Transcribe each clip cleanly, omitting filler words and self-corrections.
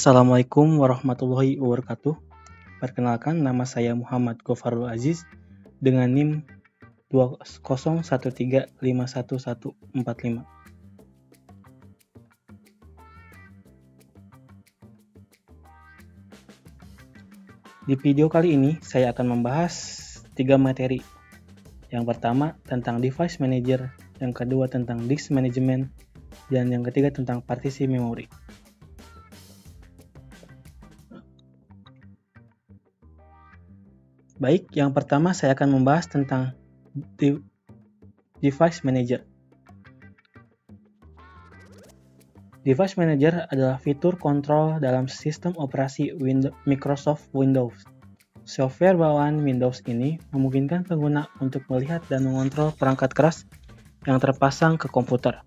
Assalamualaikum warahmatullahi wabarakatuh. Perkenalkan, nama saya Muhammad Ghofarul Aziz dengan NIM 2013511145. Di video kali ini saya akan membahas 3 materi. Yang pertama tentang device manager, yang kedua tentang disk management, dan yang ketiga tentang partisi memori. Baik, yang pertama saya akan membahas tentang device manager. Device Manager adalah fitur kontrol dalam sistem operasi Microsoft Windows. Software bawaan Windows ini memungkinkan pengguna untuk melihat dan mengontrol perangkat keras yang terpasang ke komputer.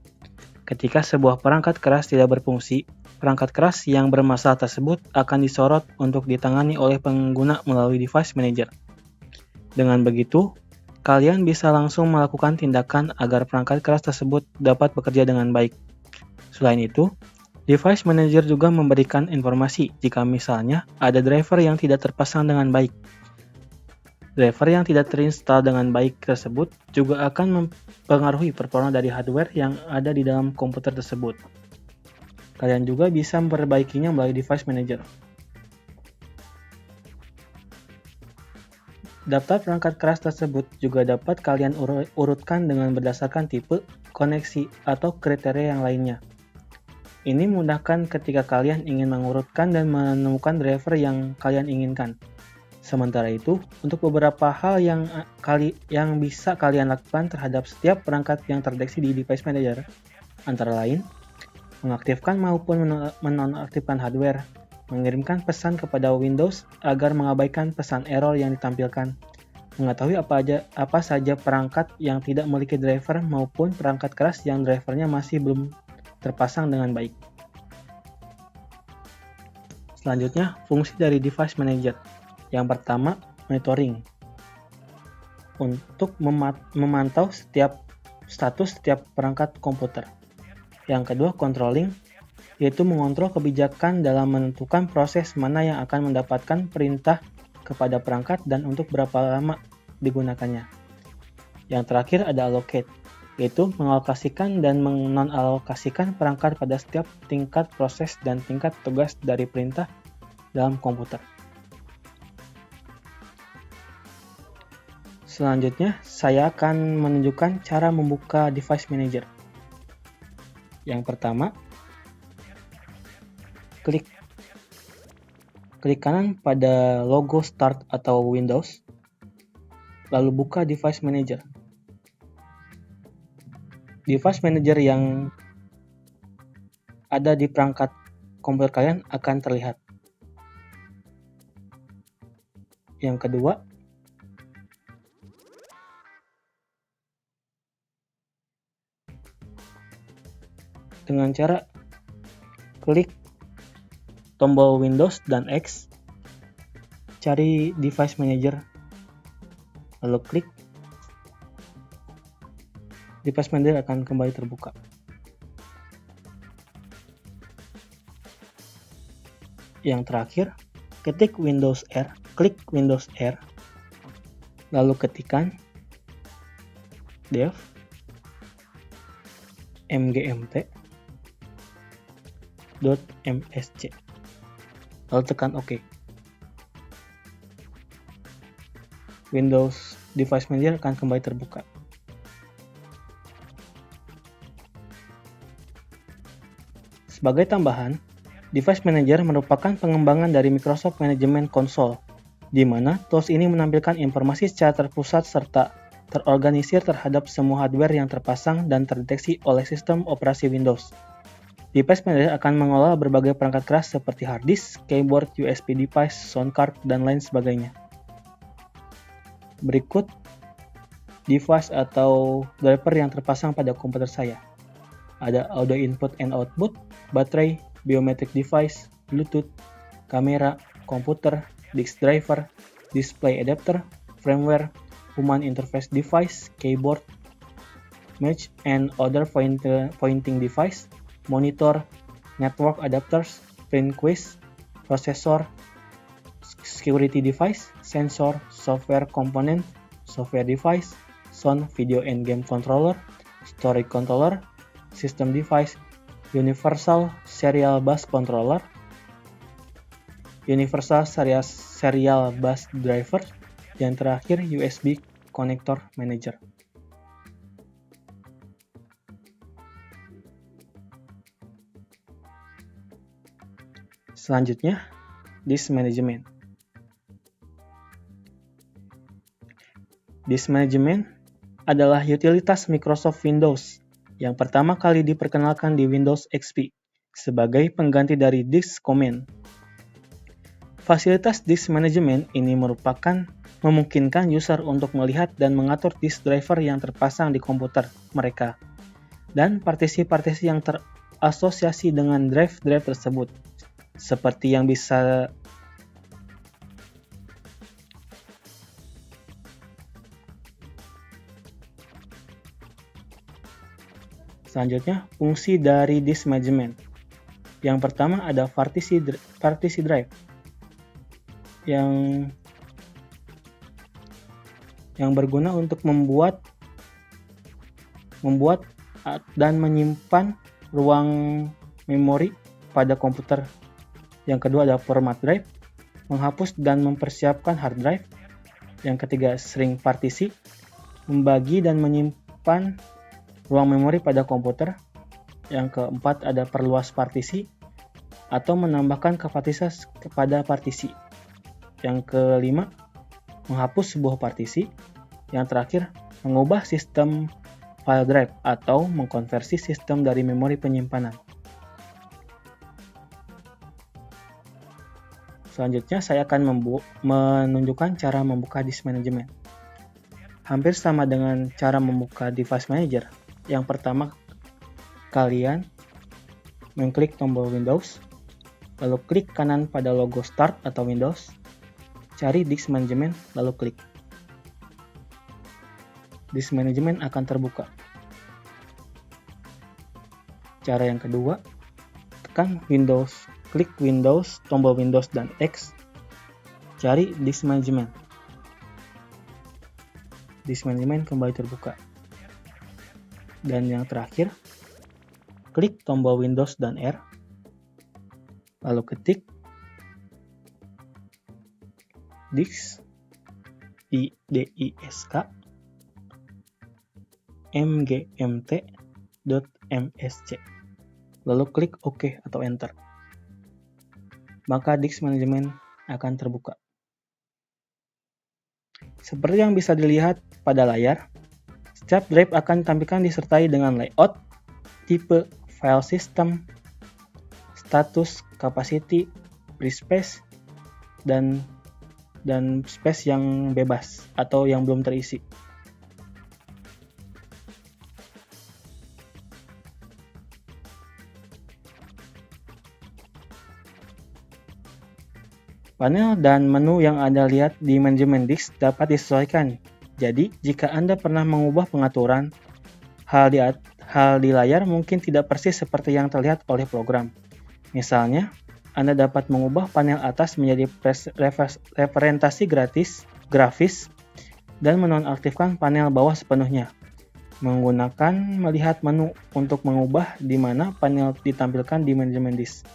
Ketika sebuah perangkat keras tidak berfungsi, perangkat keras yang bermasalah tersebut akan disorot untuk ditangani oleh pengguna melalui Device Manager. Dengan begitu, kalian bisa langsung melakukan tindakan agar perangkat keras tersebut dapat bekerja dengan baik. Selain itu, Device Manager juga memberikan informasi jika misalnya ada driver yang tidak terpasang dengan baik. Driver yang tidak terinstall dengan baik tersebut juga akan mempengaruhi performa dari hardware yang ada di dalam komputer tersebut. Kalian juga bisa memperbaikinya melalui Device Manager. Daftar perangkat keras tersebut juga dapat kalian urutkan dengan berdasarkan tipe, koneksi, atau kriteria yang lainnya. Ini memudahkan ketika kalian ingin mengurutkan dan menemukan driver yang kalian inginkan. Sementara itu, untuk beberapa hal yang bisa kalian lakukan terhadap setiap perangkat yang terdeteksi di Device Manager, antara lain, mengaktifkan maupun menonaktifkan hardware, mengirimkan pesan kepada Windows agar mengabaikan pesan error yang ditampilkan, mengetahui apa saja perangkat yang tidak memiliki driver maupun perangkat keras yang drivernya masih belum terpasang dengan baik. Selanjutnya, fungsi dari Device Manager. Yang pertama, monitoring. Untuk memantau status setiap perangkat komputer. Yang kedua, controlling, yaitu mengontrol kebijakan dalam menentukan proses mana yang akan mendapatkan perintah kepada perangkat dan untuk berapa lama digunakannya. Yang terakhir ada allocate, yaitu mengalokasikan dan menonalokasikan perangkat pada setiap tingkat proses dan tingkat tugas dari perintah dalam komputer. Selanjutnya, saya akan menunjukkan cara membuka Device Manager. Yang pertama, klik kanan pada logo Start atau Windows, lalu buka Device Manager. Device Manager yang ada di perangkat komputer kalian akan terlihat. Yang kedua, dengan cara klik tombol Windows dan X, cari Device Manager, lalu klik, Device Manager akan kembali terbuka. Yang terakhir, klik Windows R, lalu ketikkan dev mgmt.msc, lalu tekan OK. Windows Device Manager akan kembali terbuka. Sebagai tambahan, Device Manager merupakan pengembangan dari Microsoft Management Console, di mana tools ini menampilkan informasi secara terpusat serta terorganisir terhadap semua hardware yang terpasang dan terdeteksi oleh sistem operasi Windows. Device Manager akan mengelola berbagai perangkat keras seperti hard disk, keyboard, USB device, sound card, dan lain sebagainya. Berikut device atau driver yang terpasang pada komputer saya. Ada audio input and output, baterai, biometric device, Bluetooth, kamera, komputer, disk driver, display adapter, firmware, human interface device, keyboard, match and other pointing device, monitor, network adapters, print quiz, prosesor, security device, sensor, software component, software device, sound, video and game controller, storage controller, system device, universal serial bus controller, universal serial bus driver, dan terakhir USB connector manager. Selanjutnya, disk management. Disk management adalah utilitas Microsoft Windows yang pertama kali diperkenalkan di Windows XP sebagai pengganti dari disk command. Fasilitas disk management ini memungkinkan user untuk melihat dan mengatur disk driver yang terpasang di komputer mereka dan partisi-partisi yang terasosiasi dengan drive-drive tersebut, seperti yang bisa Selanjutnya, fungsi dari disk management. Yang pertama ada partisi drive yang berguna untuk membuat dan menyimpan ruang memori pada komputer. Yang kedua ada format drive, menghapus dan mempersiapkan hard drive. Yang ketiga string partisi, membagi dan menyimpan ruang memori pada komputer. Yang keempat ada perluas partisi atau menambahkan kapasitas kepada partisi. Yang kelima, menghapus sebuah partisi. Yang terakhir, mengubah sistem file drive atau mengkonversi sistem dari memori penyimpanan. Selanjutnya, saya akan menunjukkan cara membuka disk management. Hampir sama dengan cara membuka device manager. Yang pertama, kalian mengklik tombol Windows, lalu klik kanan pada logo Start atau Windows, cari disk management, lalu klik. Disk management akan terbuka. Cara yang kedua, tekan Windows, klik Windows, tombol Windows dan X, cari disk management. Disk management kembali terbuka. Dan yang terakhir, klik tombol Windows dan R, lalu ketik disk mgmt.msc, lalu klik OK atau Enter. Maka disk management akan terbuka. Seperti yang bisa dilihat pada layar, setiap drive akan ditampilkan disertai dengan layout, tipe, file system, status, capacity, free space, dan space yang bebas atau yang belum terisi. Panel dan menu yang Anda lihat di manajemen disk dapat disesuaikan. Jadi, jika Anda pernah mengubah pengaturan, hal di layar mungkin tidak persis seperti yang terlihat oleh program. Misalnya, Anda dapat mengubah panel atas menjadi representasi grafis dan menonaktifkan panel bawah sepenuhnya. Menggunakan melihat menu untuk mengubah di mana panel ditampilkan di manajemen disk.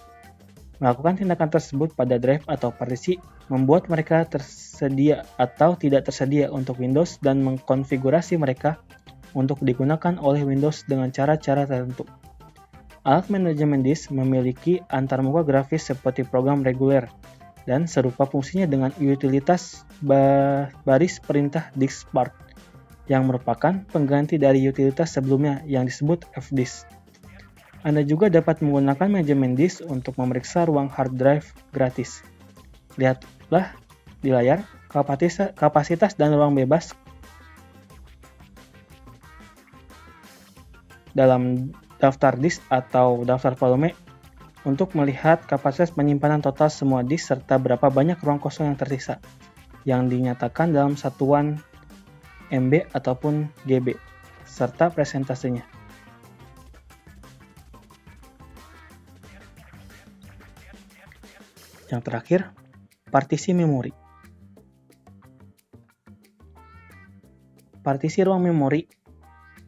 Melakukan tindakan tersebut pada drive atau partisi membuat mereka tersedia atau tidak tersedia untuk Windows dan mengkonfigurasi mereka untuk digunakan oleh Windows dengan cara-cara tertentu. Alat manajemen disk memiliki antarmuka grafis seperti program reguler dan serupa fungsinya dengan utilitas baris perintah diskpart yang merupakan pengganti dari utilitas sebelumnya yang disebut fdisk. Anda juga dapat menggunakan manajemen disk untuk memeriksa ruang hard drive gratis. Lihatlah di layar kapasitas dan ruang bebas dalam daftar disk atau daftar volume untuk melihat kapasitas penyimpanan total semua disk serta berapa banyak ruang kosong yang tersisa yang dinyatakan dalam satuan MB ataupun GB serta presentasenya. Yang terakhir, partisi memori. Partisi ruang memori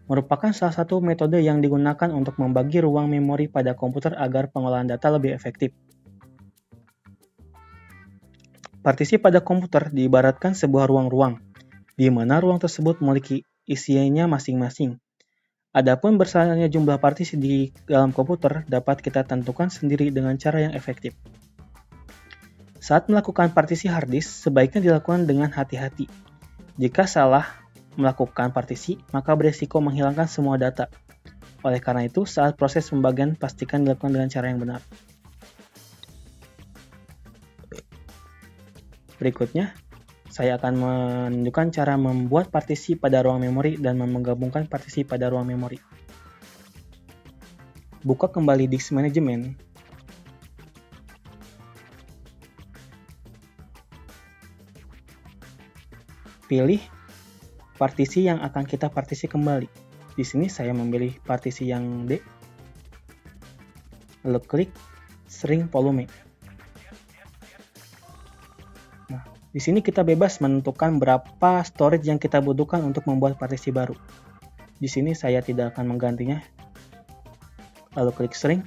merupakan salah satu metode yang digunakan untuk membagi ruang memori pada komputer agar pengolahan data lebih efektif. Partisi pada komputer diibaratkan sebuah ruang-ruang, di mana ruang tersebut memiliki isinya masing-masing. Adapun besarnya jumlah partisi di dalam komputer dapat kita tentukan sendiri dengan cara yang efektif. Saat melakukan partisi hard disk, sebaiknya dilakukan dengan hati-hati. Jika salah melakukan partisi, maka berisiko menghilangkan semua data. Oleh karena itu, saat proses pembagian pastikan dilakukan dengan cara yang benar. Berikutnya, saya akan menunjukkan cara membuat partisi pada ruang memori dan menggabungkan partisi pada ruang memori. Buka kembali disk manajemen. Pilih partisi yang akan kita partisi kembali. Di sini saya memilih partisi yang D. Lalu klik string volume. Nah, di sini kita bebas menentukan berapa storage yang kita butuhkan untuk membuat partisi baru. Di sini saya tidak akan menggantinya. Lalu klik string.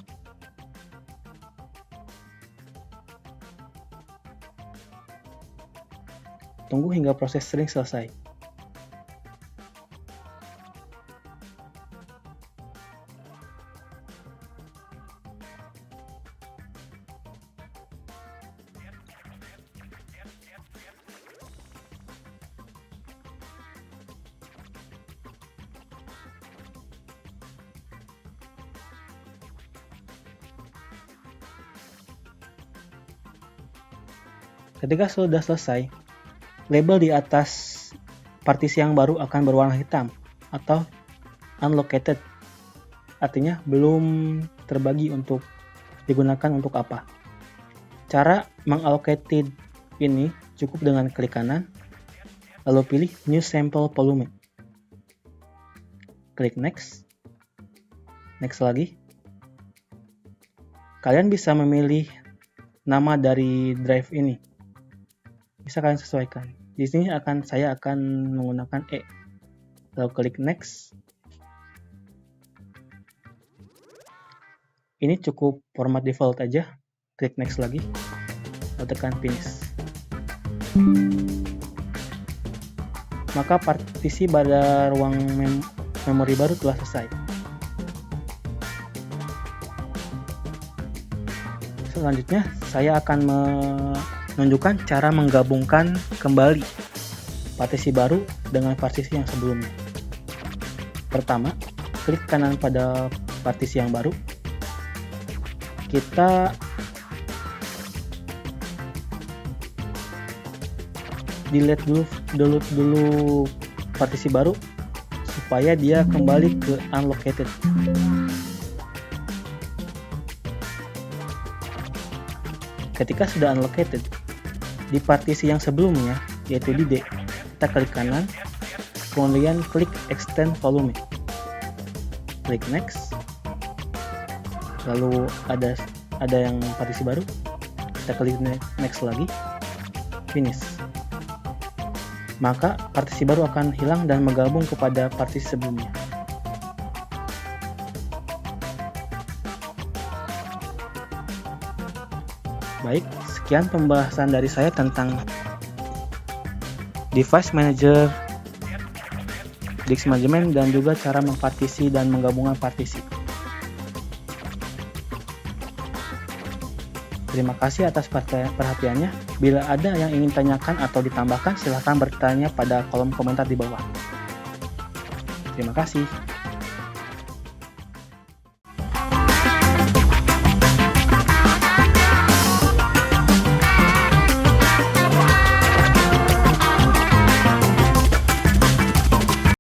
Tunggu hingga proses string selesai. Ketika sudah selesai, label di atas partisi yang baru akan berwarna hitam atau unallocated, artinya belum terbagi untuk digunakan untuk apa. Cara mengallocated ini cukup dengan klik kanan, lalu pilih New Sample Volume. Klik Next. Next lagi. Kalian bisa memilih nama dari drive ini. Bisa kalian sesuaikan. Di sini saya akan menggunakan E. Lalu klik Next. Ini cukup format default aja. Klik Next lagi. Lalu tekan Finish. Maka partisi pada ruang memori baru telah selesai. Selanjutnya, saya akan menunjukkan cara menggabungkan kembali partisi baru dengan partisi yang sebelumnya. Pertama, klik kanan pada partisi yang baru. Kita delete dulu partisi baru supaya dia kembali ke unallocated. Ketika sudah unallocated, di partisi yang sebelumnya, yaitu di D, kita klik kanan, kemudian klik Extend Volume. Klik Next. Lalu ada yang partisi baru, kita klik Next lagi, Finish. Maka partisi baru akan hilang dan menggabung kepada partisi sebelumnya. Baik, sekian pembahasan dari saya tentang device manager, disk management, dan juga cara mempartisi dan menggabungkan partisi. Terima kasih atas perhatiannya. Bila ada yang ingin tanyakan atau ditambahkan, silahkan bertanya pada kolom komentar di bawah. Terima kasih.